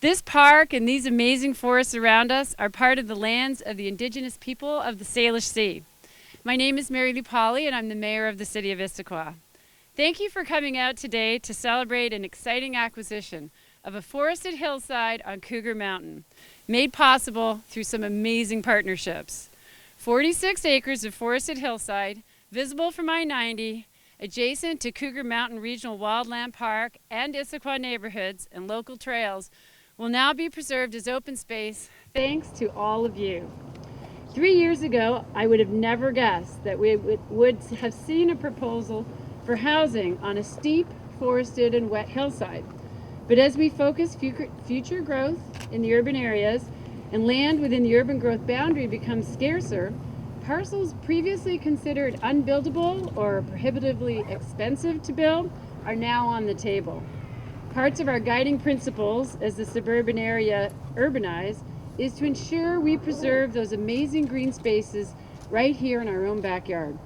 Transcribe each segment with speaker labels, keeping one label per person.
Speaker 1: This park and these amazing forests around us are part of the lands of the indigenous people of the Salish Sea. My name is Mary Lou Polly, and I'm the mayor of the City of Issaquah. Thank you for coming out today to celebrate an exciting acquisition of a forested hillside on Cougar Mountain, made possible through some amazing partnerships. 46 acres of forested hillside, visible from I-90, adjacent to Cougar Mountain Regional Wildland Park and Issaquah neighborhoods and local trails, will now be preserved as open space thanks to all of you. 3 years ago, I would have never guessed that we would have seen a proposal for housing on a steep, forested and wet hillside. But as we focus future growth in the urban areas and land within the urban growth boundary becomes scarcer, parcels previously considered unbuildable or prohibitively expensive to build are now on the table. Parts of our guiding principles as the suburban area urbanizes is to ensure we preserve those amazing green spaces right here in our own backyard.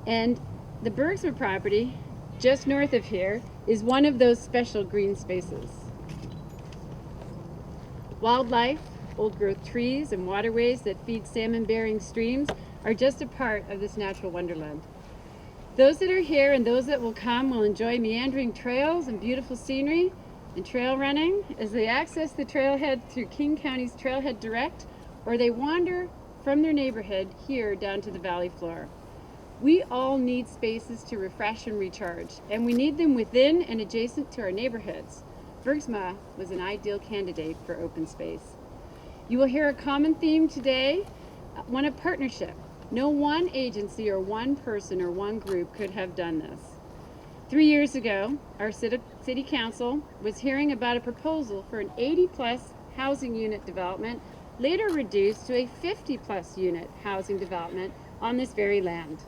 Speaker 1: And the Bergsma property, just north of here, is one of those special green spaces. Wildlife, old growth trees, and waterways that feed salmon-bearing streams are just a part of this natural wonderland. Those that are here and those that will come will enjoy meandering trails and beautiful scenery and trail running as they access the trailhead through King County's Trailhead Direct, or they wander from their neighborhood here down to the valley floor. We all need spaces to refresh and recharge, and we need them within and adjacent to our neighborhoods. Bergsma was an ideal candidate for open space. You will hear a common theme today, one of partnership. No one agency or one person or one group could have done this. 3 years ago, our city council was hearing about a proposal for an 80-plus housing unit development, later reduced to a 50-plus unit housing development on this very land.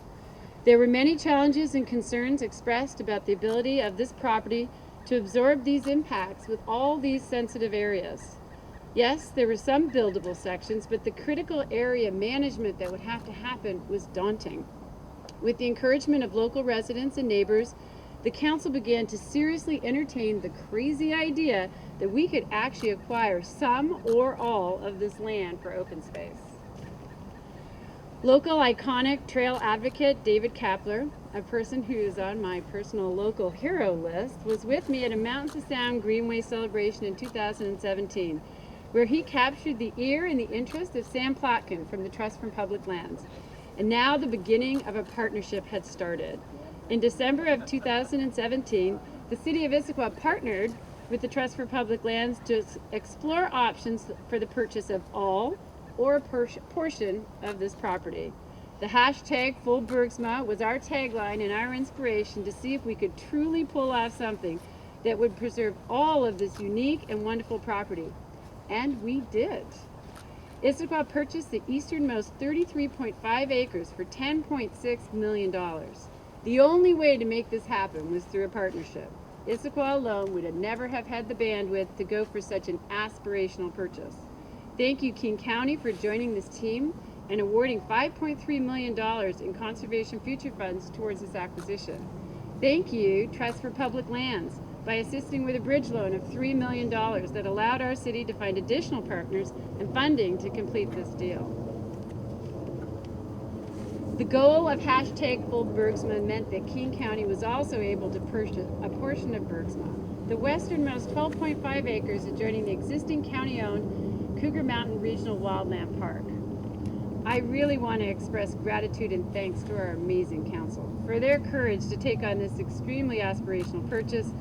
Speaker 1: There were many challenges and concerns expressed about the ability of this property to absorb these impacts with all these sensitive areas. Yes, there were some buildable sections, but the critical area management that would have to happen was daunting. With the encouragement of local residents and neighbors, the council began to seriously entertain the crazy idea that we could actually acquire some or all of this land for open space. Local iconic trail advocate David Kapler, a person who is on my personal local hero list, was with me at a Mountains to Sound Greenway celebration in 2017, where he captured the ear and the interest of Sam Plotkin from the Trust for Public Lands. And now the beginning of a partnership had started. In December of 2017, the City of Issaquah partnered with the Trust for Public Lands to explore options for the purchase of all or a portion of this property. The hashtag #FullBergsma was our tagline and our inspiration to see if we could truly pull off something that would preserve all of this unique and wonderful property. And we did. Issaquah purchased the easternmost 33.5 acres for $10.6 million. The only way to make this happen was through a partnership. Issaquah alone would have never have had the bandwidth to go for such an aspirational purchase. Thank you, King County, for joining this team and awarding $5.3 million in conservation future funds towards this acquisition. Thank you, Trust for Public Lands, by assisting with a bridge loan of $3 million that allowed our city to find additional partners and funding to complete this deal. The goal of hashtag #FullBergsma meant that King County was also able to purchase a portion of Bergsma, the westernmost 12.5 acres adjoining the existing county-owned Cougar Mountain Regional Wildland Park. I really want to express gratitude and thanks to our amazing council for their courage to take on this extremely aspirational purchase,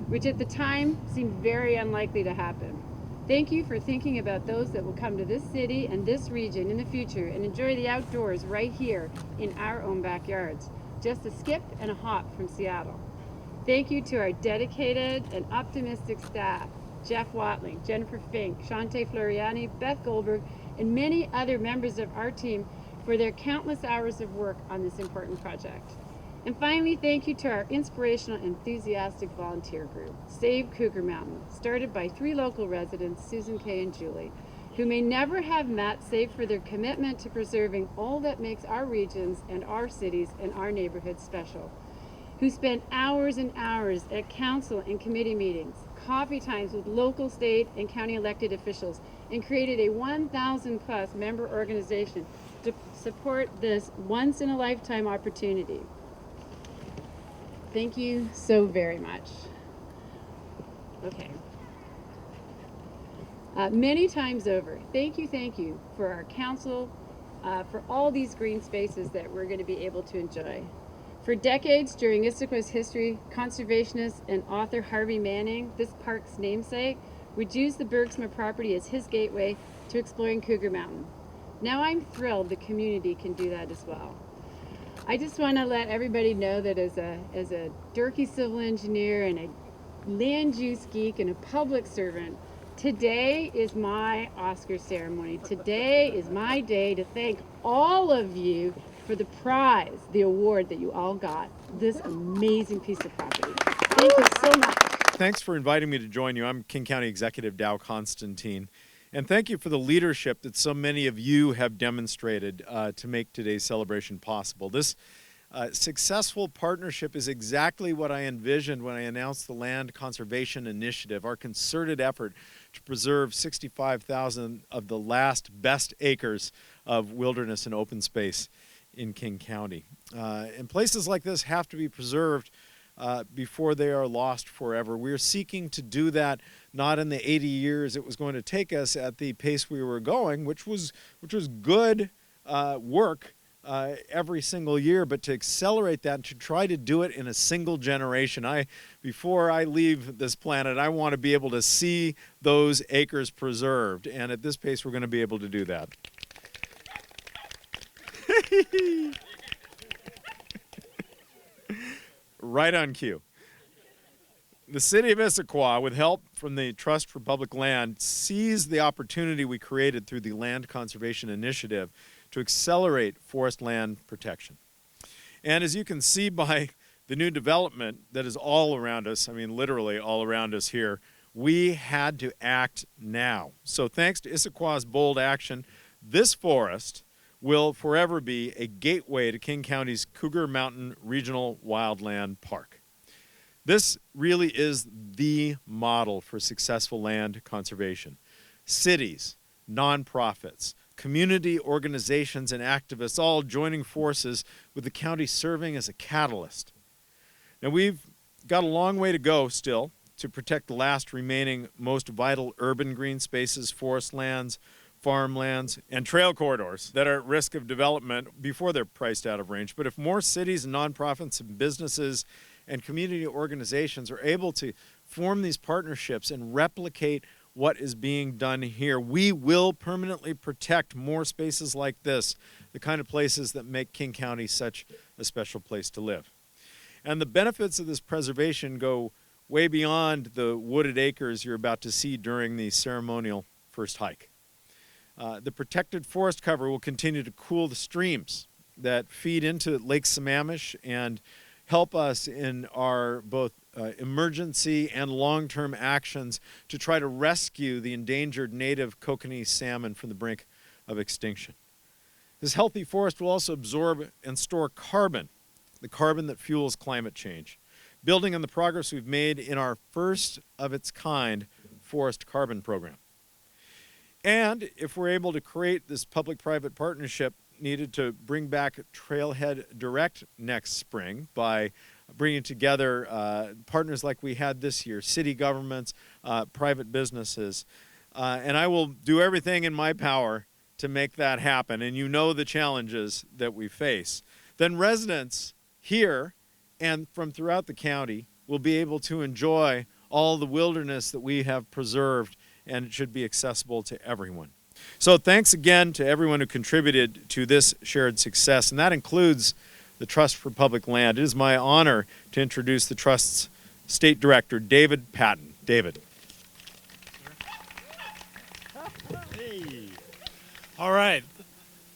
Speaker 1: which at the time seemed very unlikely to happen. Thank you for thinking about those that will come to this city and this region in the future and enjoy the outdoors right here in our own backyards, just a skip and a hop from Seattle. Thank you to our dedicated and optimistic staff, Jeff Watling, Jennifer Fink, Shante Floriani, Beth Goldberg, and many other members of our team for their countless hours of work on this important project. And finally, thank you to our inspirational, enthusiastic volunteer group, Save Cougar Mountain, started by 3 local residents, Susan Kay and Julie, who may never have met save for their commitment to preserving all that makes our regions and our cities and our neighborhoods special, who spent hours and hours at council and committee meetings, coffee times with local, state, and county elected officials, and created a 1,000 plus member organization to support this once in a lifetime opportunity. Thank you so very much. Okay. Many times over, thank you for our council, for all these green spaces that we're going to be able to enjoy. For decades during Issaquah's history, conservationist and author Harvey Manning, this park's namesake, would use the Bergsma property as his gateway to exploring Cougar Mountain. Now I'm thrilled the community can do that as well. I just want to let everybody know that as a dorky civil engineer and a land use geek and a public servant, today is my Oscar ceremony. Today is my day to thank all of you for the prize, the award that you all got, this amazing piece of property. Thank you so much.
Speaker 2: Thanks for inviting me to join you. I'm King County Executive Dow Constantine. And thank you for the leadership that so many of you have demonstrated to make today's celebration possible. This successful partnership is exactly what I envisioned when I announced the Land Conservation Initiative, our concerted effort to preserve 65,000 of the last best acres of wilderness and open space in King County. And places like this have to be preserved before they are lost forever. We're seeking to do that not in the 80 years it was going to take us at the pace we were going, which was good work every single year, but to accelerate that and to try to do it in a single generation. Before I leave this planet, I want to be able to see those acres preserved, and at this pace we're going to be able to do that. Right on cue. The City of Issaquah, with help from the Trust for Public Land, seized the opportunity we created through the Land Conservation Initiative to accelerate forest land protection. And as you can see by the new development that is all around us, I mean literally all around us here, we had to act now. So thanks to Issaquah's bold action, this forest will forever be a gateway to King County's Cougar Mountain Regional Wildland Park. This really is the model for successful land conservation. Cities, nonprofits, community organizations, and activists all joining forces with the county serving as a catalyst. Now we've got a long way to go still to protect the last remaining most vital urban green spaces, forest lands, farmlands, and trail corridors that are at risk of development before they're priced out of range. But if more cities and nonprofits and businesses and community organizations are able to form these partnerships and replicate what is being done here, we will permanently protect more spaces like this, the kind of places that make King County such a special place to live. And the benefits of this preservation go way beyond the wooded acres you're about to see during the ceremonial first hike. The protected forest cover will continue to cool the streams that feed into Lake Sammamish and help us in our both emergency and long-term actions to try to rescue the endangered native kokanee salmon from the brink of extinction. This healthy forest will also absorb and store carbon, the carbon that fuels climate change, building on the progress we've made in our first of its kind forest carbon program. And if we're able to create this public-private partnership needed to bring back Trailhead Direct next spring by bringing together partners like we had this year, city governments, private businesses, and I will do everything in my power to make that happen, and you know the challenges that we face, then residents here and from throughout the county will be able to enjoy all the wilderness that we have preserved, and it should be accessible to everyone. So thanks again to everyone who contributed to this shared success, and that includes the Trust for Public Land. It is my honor to introduce the Trust's State Director, David Patton. David.
Speaker 3: Hey. All right.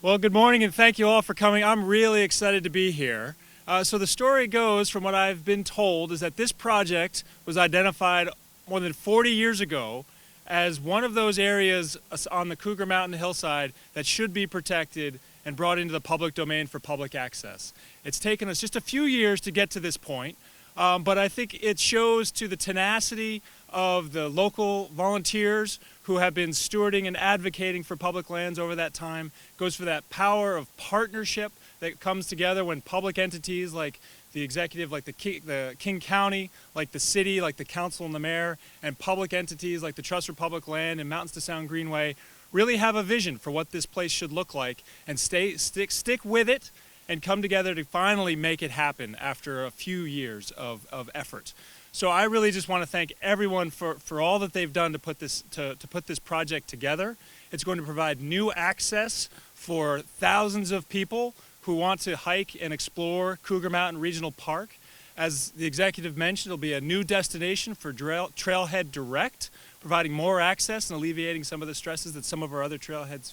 Speaker 3: Well, good morning, and thank you all for coming. I'm really excited to be here. So the story goes, from what I've been told, is that this project was identified more than 40 years ago as one of those areas on the Cougar Mountain hillside that should be protected and brought into the public domain for public access. It's taken us just a few years to get to this point, but I think it shows to the tenacity of the local volunteers who have been stewarding and advocating for public lands over that time. It goes for that power of partnership that comes together when public entities like the executive, like the King County, like the city, like the council and the mayor, and public entities like the Trust for Public Land and Mountains to Sound Greenway really have a vision for what this place should look like, and stick with it and come together to finally make it happen after a few years of effort. So I really just want to thank everyone for all that they've done to put this project together. It's going to provide new access for thousands of people who want to hike and explore Cougar Mountain Regional Park. As the executive mentioned, it'll be a new destination for Trailhead Direct, providing more access and alleviating some of the stresses that some of our other trailheads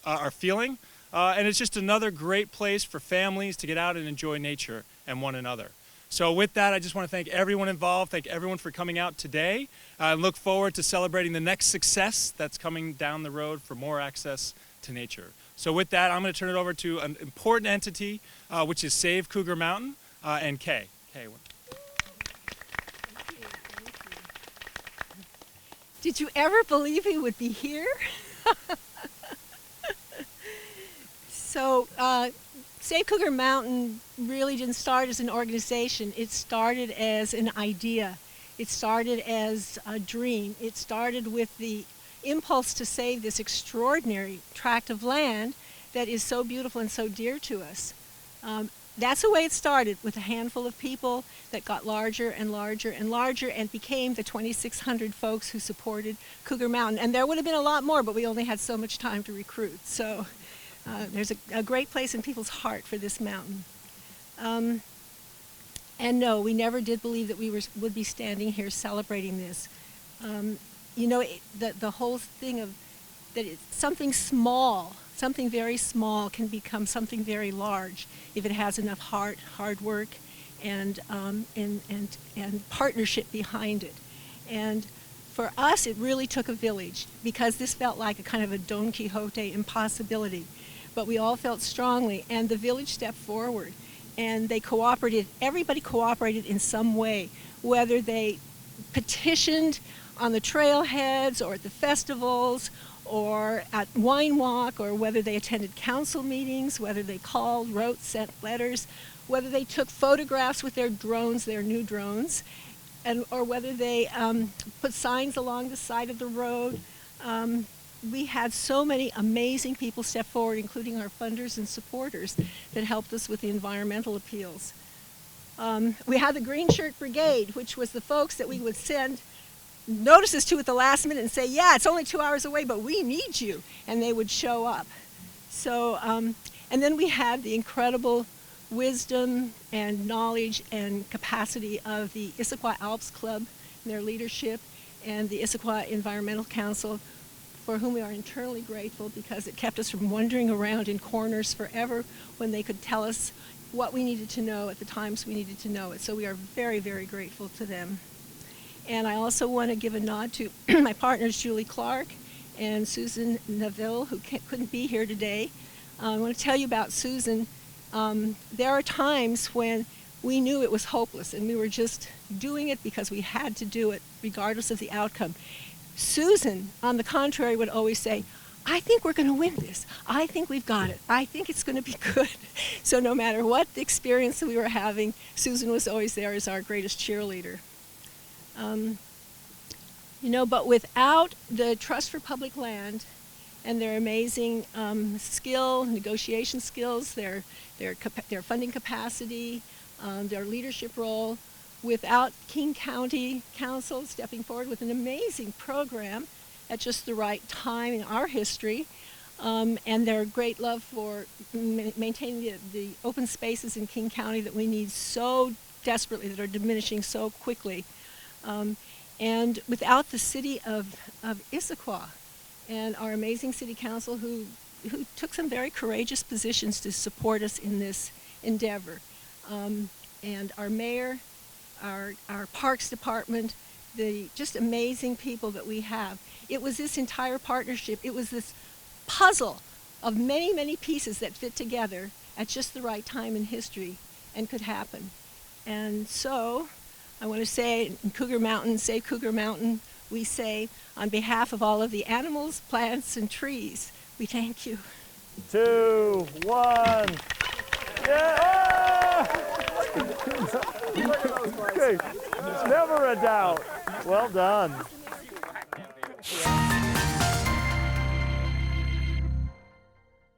Speaker 3: are feeling. And it's just another great place for families to get out and enjoy nature and one another. So with that, I just want to thank everyone involved, thank everyone for coming out today. I look forward to celebrating the next success that's coming down the road for more access to nature. So with that, I'm going to turn it over to an important entity, which is Save Cougar Mountain, and Kay. Kay.
Speaker 4: Did you ever believe we would be here? So, Save Cougar Mountain really didn't start as an organization. It started as an idea. It started as a dream. It started with the impulse to save this extraordinary tract of land that is so beautiful and so dear to us. That's the way it started, with a handful of people that got larger and larger and larger and became the 2,600 folks who supported Cougar Mountain. And there would have been a lot more, but we only had so much time to recruit. So there's a great place in people's heart for this mountain. And no, we never did believe that we would be standing here celebrating this. You know, the whole thing of that it's something small, something very small can become something very large if it has enough heart, hard work, and partnership behind it. And for us, it really took a village, because this felt like a kind of a Don Quixote impossibility. But we all felt strongly, and the village stepped forward, and they cooperated. Everybody cooperated in some way, whether they petitioned on the trailheads or at the festivals or at Wine Walk, or whether they attended council meetings, whether they called, wrote, sent letters, whether they took photographs with their drones, their new drones, or whether they put signs along the side of the road. We had so many amazing people step forward, including our funders and supporters, that helped us with the environmental appeals. We had the Green Shirt Brigade, which was the folks that we would send notices to at the last minute and say, yeah, it's only 2 hours away, but we need you. And they would show up. So, and then we had the incredible wisdom and knowledge and capacity of the Issaquah Alps Club and their leadership, and the Issaquah Environmental Council, for whom we are eternally grateful, because it kept us from wandering around in corners forever when they could tell us what we needed to know at the times we needed to know it. So we are very, very grateful to them. And I also want to give a nod to my partners, Julie Clark and Susan Neville, who couldn't be here today. I want to tell you about Susan. There are times when we knew it was hopeless, and we were just doing it because we had to do it, regardless of the outcome. Susan, on the contrary, would always say, I think we're going to win this. I think we've got it. I think it's going to be good. So no matter what experience we were having, Susan was always there as our greatest cheerleader. You know, but without the Trust for Public Land and their amazing skill, negotiation skills, their funding capacity, their leadership role, without King County Council stepping forward with an amazing program at just the right time in our history, and their great love for maintaining the open spaces in King County that we need so desperately, that are diminishing so quickly, and without the city of Issaquah and our amazing city council, who took some very courageous positions to support us in this endeavor, and our mayor, our parks department, the just amazing people that we have. It was this entire partnership. It was this puzzle of many, many pieces that fit together at just the right time in history and could happen. And so I want to say in Cougar Mountain, save Cougar Mountain. We say on behalf of all of the animals, plants, and trees, we thank you.
Speaker 5: 2, 1. Yeah! Okay. Never a doubt. Well done.